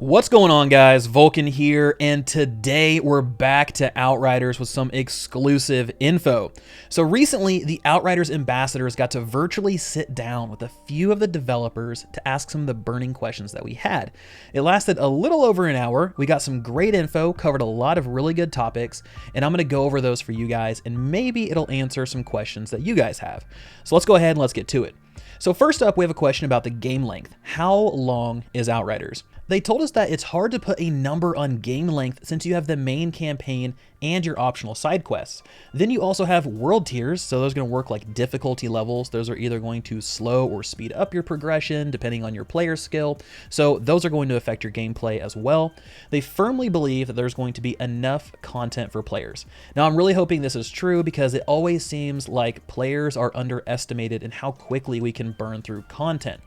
What's going on, guys? Vulkan here, and today we're back to Outriders with some exclusive info. So recently, the Outriders Ambassadors got to virtually sit down with a few of the developers to ask some of the burning questions that we had. It lasted a little over an hour. We got some great info, covered a lot of really good topics, and I'm going to go over those for you guys, and maybe it'll answer some questions that you guys have. So let's go ahead and let's get to it. So first up, we have a question about the game length. How long is Outriders? They told us that it's hard to put a number on game length since you have the main campaign and your optional side quests. Then you also have world tiers, so those are going to work like difficulty levels. Those are either going to slow or speed up your progression depending on your player skill, so those are going to affect your gameplay as well. They firmly believe that there's going to be enough content for players. Now I'm really hoping this is true because it always seems like players are underestimated in how quickly we can burn through content.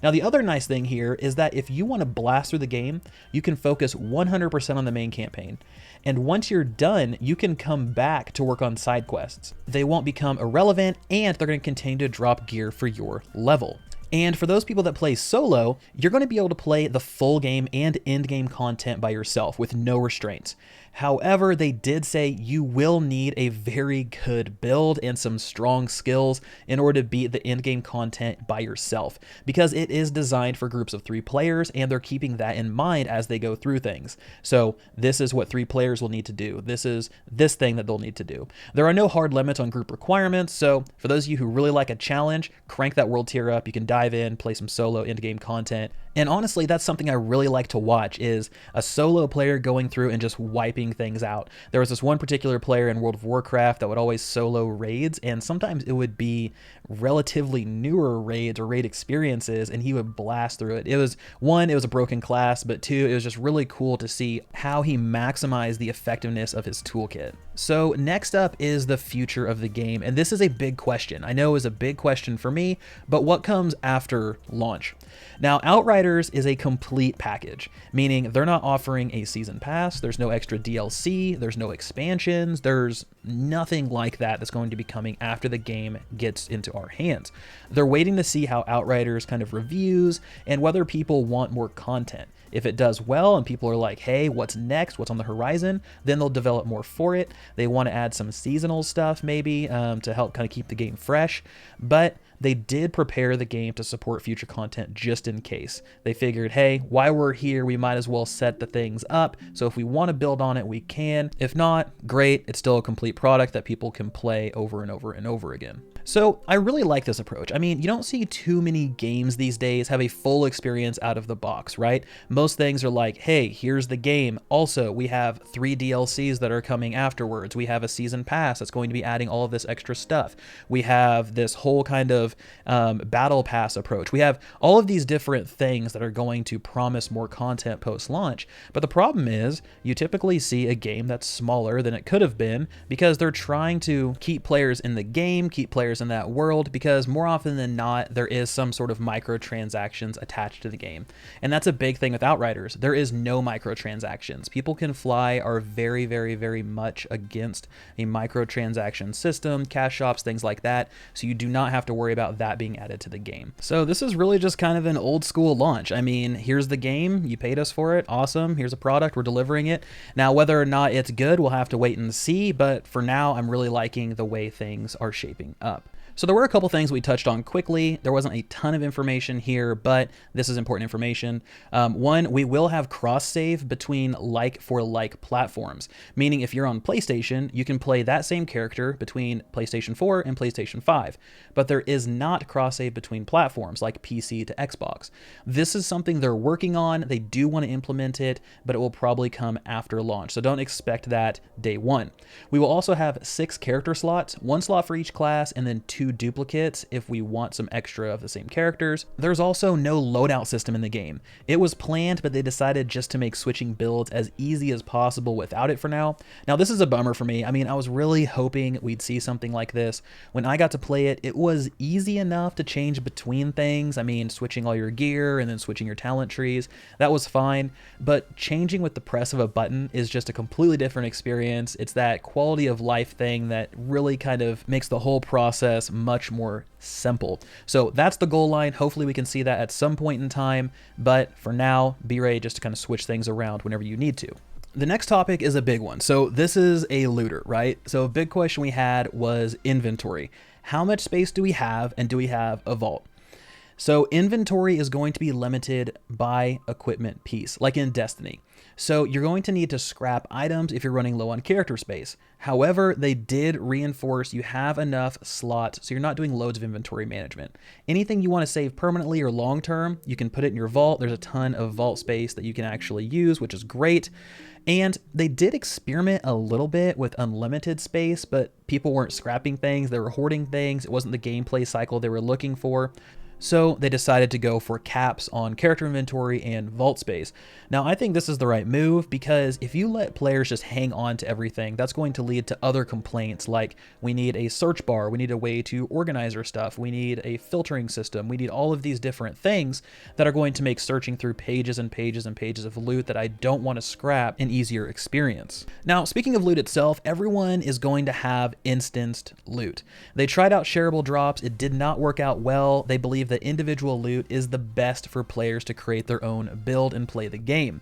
Now, the other nice thing here is that if you want to blast through the game, you can focus 100% on the main campaign. And once you're done, you can come back to work on side quests. They won't become irrelevant, and they're going to continue to drop gear for your level. And for those people that play solo, you're going to be able to play the full game and end game content by yourself with no restraints. However, they did say you will need a very good build and some strong skills in order to beat the end game content by yourself, because it is designed for groups of 3 players, and they're keeping that in mind as they go through things. So this is what 3 players will need to do. This is this thing that they'll need to do. There are no hard limits on group requirements, so for those of you who really like a challenge, crank that world tier up. You can dive in, play some solo end game content. And honestly, that's something I really like to watch, is a solo player going through and just wiping things out. There was this one particular player in World of Warcraft that would always solo raids, and sometimes it would be relatively newer raids or raid experiences, and he would blast through it. It was, one, it was a broken class, but 2, it was just really cool to see how he maximized the effectiveness of his toolkit. So next up is the future of the game, and this is a big question. I know it was a big question for me, but what comes after launch? Now, Outriders is a complete package, meaning they're not offering a season pass, there's no extra DLC, there's no expansions, there's nothing like that that's going to be coming after the game gets into our hands. They're waiting to see how Outriders kind of reviews and whether people want more content. If it does well and people are like, hey, what's next? What's on the horizon? Then they'll develop more for it. They want to add some seasonal stuff maybe to help kind of keep the game fresh. But they did prepare the game to support future content just in case. They figured, hey, while we're here, we might as well set the things up. So if we want to build on it, we can. If not, great. It's still a complete product that people can play over and over and over again. So I really like this approach. I mean, you don't see too many games these days have a full experience out of the box, right? Most things are like, hey, here's the game. Also, we have 3 DLCs that are coming afterwards. We have a season pass that's going to be adding all of this extra stuff. We have this whole kind of battle pass approach. We have all of these different things that are going to promise more content post-launch. But the problem is you typically see a game that's smaller than it could have been because they're trying to keep players in the game, keep players in that world, because more often than not, there is some sort of microtransactions attached to the game. And that's a big thing with Outriders. There is no microtransactions. People Can Fly are very, very, very much against a microtransaction system, cash shops, things like that. So you do not have to worry about that being added to the game. So this is really just kind of an old school launch. I mean, here's the game. You paid us for it. Awesome. Here's a product. We're delivering it. Now, whether or not it's good, we'll have to wait and see. But for now, I'm really liking the way things are shaping up. So there were a couple things we touched on quickly. There wasn't a ton of information here, but this is important information. One, we will have cross-save between like-for-like platforms, meaning if you're on PlayStation, you can play that same character between PlayStation 4 and PlayStation 5, but there is not cross-save between platforms like PC to Xbox. This is something they're working on. They do want to implement it, but it will probably come after launch, so don't expect that day one. We will also have 6 character slots, 1 slot for each class, and then 2 duplicates if we want some extra of the same characters. There's also no loadout system in the game. It was planned, but they decided just to make switching builds as easy as possible without it for now. Now, this is a bummer for me. I mean, I was really hoping we'd see something like this. When I got to play it, it was easy enough to change between things. I mean, switching all your gear and then switching your talent trees, that was fine. But changing with the press of a button is just a completely different experience. It's that quality of life thing that really kind of makes the whole process this much more simple. So that's the goal line. Hopefully we can see that at some point in time, but for now, be ready just to kind of switch things around whenever you need to. The next topic is a big one. So this is a looter, right? So a big question we had was inventory. How much space do we have, and do we have a vault? So inventory is going to be limited by equipment piece, like in Destiny. So you're going to need to scrap items if you're running low on character space. However, they did reinforce you have enough slots, so you're not doing loads of inventory management. Anything you want to save permanently or long term, you can put it in your vault. There's a ton of vault space that you can actually use, which is great. And they did experiment a little bit with unlimited space, but people weren't scrapping things, they were hoarding things. It wasn't the gameplay cycle they were looking for. So they decided to go for caps on character inventory and vault space. Now, I think this is the right move, because if you let players just hang on to everything, that's going to lead to other complaints like we need a search bar, we need a way to organize our stuff, we need a filtering system, we need all of these different things that are going to make searching through pages and pages and pages of loot that I don't want to scrap an easier experience. Now, speaking of loot itself, everyone is going to have instanced loot. They tried out shareable drops. It did not work out well. They believe that individual loot is the best for players to create their own build and play the game.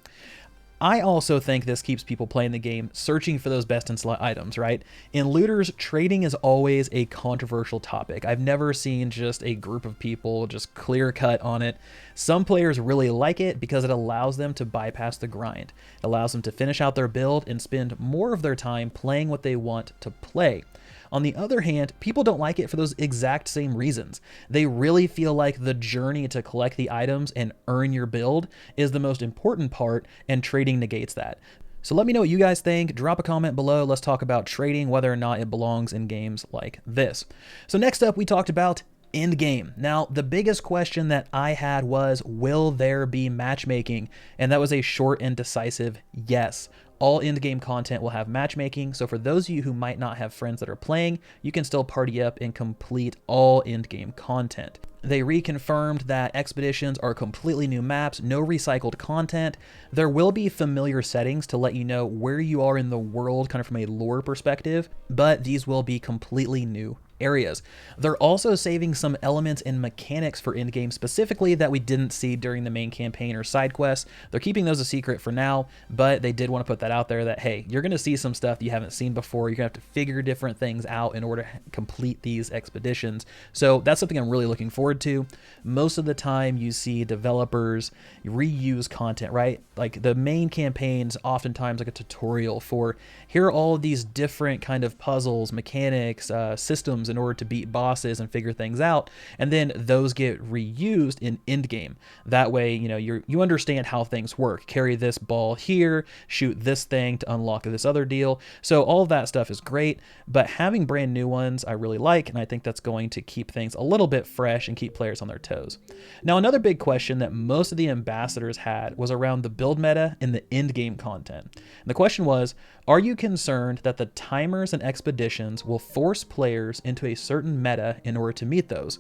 I also think this keeps people playing the game, searching for those best in slot items, right? In looters, trading is always a controversial topic. I've never seen just a group of people just clear cut on it. Some players really like it because it allows them to bypass the grind. It allows them to finish out their build and spend more of their time playing what they want to play. On the other hand, people don't like it for those exact same reasons. They really feel like the journey to collect the items and earn your build is the most important part, and trading negates that. So let me know what you guys think. Drop a comment below. Let's talk about trading, whether or not it belongs in games like this. So next up, we talked about Endgame. Now, the biggest question that I had was, will there be matchmaking? And that was a short and decisive yes. All endgame content will have matchmaking, so for those of you who might not have friends that are playing, you can still party up and complete all endgame content. They reconfirmed that expeditions are completely new maps, no recycled content. There will be familiar settings to let you know where you are in the world, kind of from a lore perspective, but these will be completely new areas. They're also saving some elements and mechanics for endgame specifically that we didn't see during the main campaign or side quests. They're keeping those a secret for now, but they did want to put that out there that, hey, you're going to see some stuff you haven't seen before. You're going to have to figure different things out in order to complete these expeditions. So that's something I'm really looking forward to. Most of the time you see developers reuse content, right? Like the main campaign's oftentimes like a tutorial for here are all of these different kind of puzzles, mechanics, systems in order to beat bosses and figure things out, and then those get reused in endgame. That way, you know, you understand how things work. Carry this ball here, shoot this thing to unlock this other deal. So all of that stuff is great, but having brand new ones I really like, and I think that's going to keep things a little bit fresh and keep players on their toes. Now, another big question that most of the ambassadors had was around the build meta and the endgame content. And the question was, are you concerned that the timers and expeditions will force players into a certain meta in order to meet those?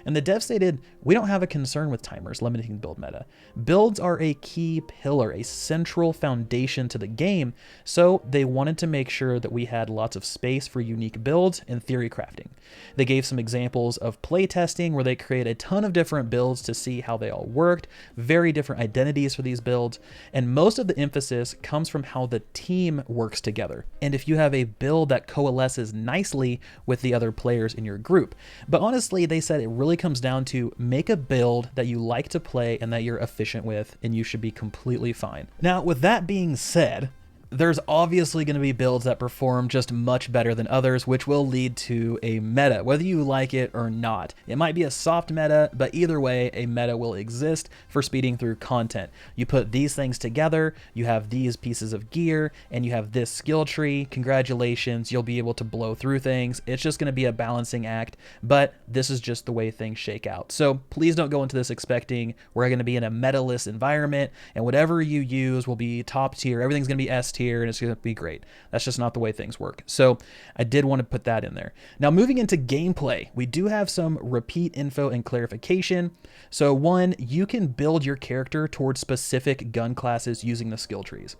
And the dev stated, we don't have a concern with timers limiting build meta. Builds are a key pillar, a central foundation to the game, so they wanted to make sure that we had lots of space for unique builds and theory crafting. They gave some examples of playtesting where they created a ton of different builds to see how they all worked, very different identities for these builds, and most of the emphasis comes from how the team works together, and if you have a build that coalesces nicely with the other players in your group. But honestly, they said it really comes down to make a build that you like to play and that you're efficient with, and you should be completely fine. Now, with that being said, there's obviously going to be builds that perform just much better than others, which will lead to a meta, whether you like it or not. It might be a soft meta, but either way, a meta will exist for speeding through content. You put these things together, you have these pieces of gear, and you have this skill tree. Congratulations, you'll be able to blow through things. It's just going to be a balancing act, but this is just the way things shake out. So please don't go into this expecting we're going to be in a meta-less environment, and whatever you use will be top tier. Everything's going to be S tier. And it's going to be great. That's just not the way things work. So I did want to put that in there. Now, moving into gameplay, we do have some repeat info and clarification. So one, you can build your character towards specific gun classes using the skill trees.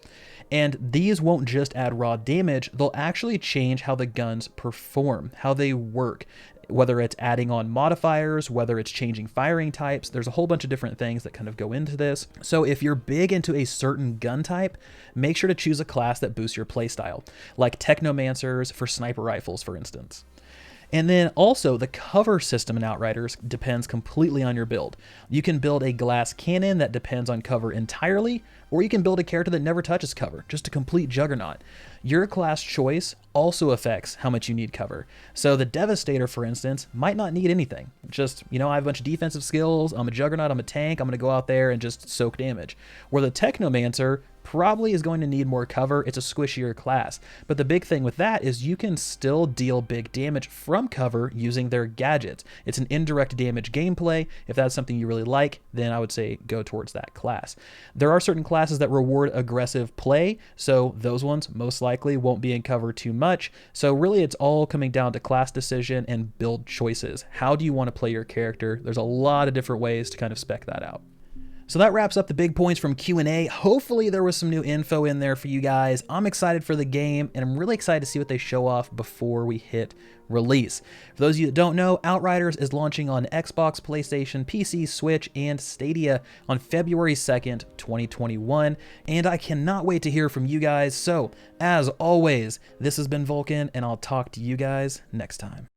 And these won't just add raw damage, they'll actually change how the guns perform, how they work. whether it's adding on modifiers, whether it's changing firing types. There's a whole bunch of different things that kind of go into this. So if you're big into a certain gun type, make sure to choose a class that boosts your playstyle, like Technomancers for sniper rifles, for instance. And then also the cover system in Outriders depends completely on your build. You can build a glass cannon that depends on cover entirely, or you can build a character that never touches cover, just a complete juggernaut. Your class choice also affects how much you need cover. So the Devastator, for instance, might not need anything. Just, I have a bunch of defensive skills, I'm a juggernaut, I'm a tank, I'm going to go out there and just soak damage. Where the Technomancer probably is going to need more cover. It's a squishier class. But the big thing with that is you can still deal big damage from cover using their gadgets. It's an indirect damage gameplay. If that's something you really like, then I would say go towards that class. There are certain classes that reward aggressive play, so those ones most likely won't be in cover too much. So really it's all coming down to class decision and build choices. How do you want to play your character? There's a lot of different ways to kind of spec that out. So that wraps up the big points from Q&A. Hopefully there was some new info in there for you guys. I'm excited for the game, and I'm really excited to see what they show off before we hit release. For those of you that don't know, Outriders is launching on Xbox, PlayStation, PC, Switch, and Stadia on February 2nd, 2021, and I cannot wait to hear from you guys. So, as always, this has been Vulkan, and I'll talk to you guys next time.